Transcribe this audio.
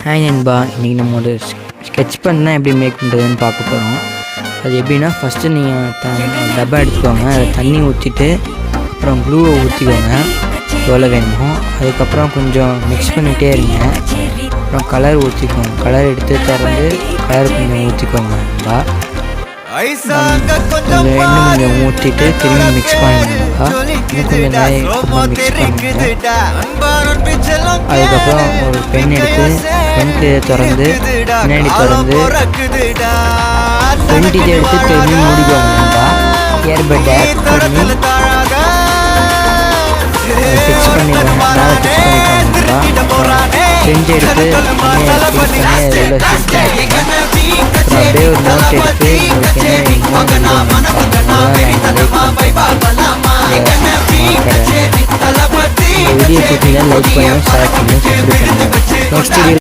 Hi நண்பா, இன்றைக்கி நம்ம ஒரு ஸ்கெட்ச் பண்ணால் எப்படி மேக் பண்ணுறதுன்னு பார்க்க போகிறோம். அது எப்படின்னா, ஃபஸ்ட்டு நீங்கள் டப்பா எடுத்துக்கோங்க, அதில் தண்ணி ஊற்றிட்டு அப்புறம் க்ளூவை ஊற்றிக்கோங்க எவ்வளோ வேணுமோ. அதுக்கப்புறம் கொஞ்சம் மிக்ஸ் பண்ணிகிட்டே இருங்க. அப்புறம் கலர் ஊற்றிக்கோங்க, கலர் எடுத்து திறந்து கலர் கொஞ்சம் ஊற்றிக்கோங்க நண்பா. கொஞ்சம் ஊற்றிட்டு திரும்பி மிக்ஸ் பண்ணுங்கப்பா. இன்னும் கொஞ்சம் மிக்ஸ் பண்ணுங்க. அதுக்கப்புறம் ஒரு பென் எடுத்து ஃப்ரண்ட்டு திறந்து பின்னாடி திறந்து ஃப்ரண்ட் இதை எடுத்து திரும்பி மூடிக்கோங்கப்பா. இயர்பட் ஆட் பண்ணி ஃபிக்ஸ் பண்ணிடுவேன். மேலே ஃபிக்ஸ் பண்ணிக்கோங்கப்பா. ஃப்ரெண்ட் எடுத்து ஃபிக்ஸ் பண்ணி அதில் ஃபிக்ஸ் பண்ணிக்கோங்க. அப்புறம் அப்படியே ஒரு நோட் எடுத்து உங்களுக்கு இந்த வீடியோ பிடிச்சிருந்தா லைக் பண்ணுங்கள், ஷேர் பண்ணுங்கள், சப்ஸ்கிரைப் பண்ணுங்கள். Next video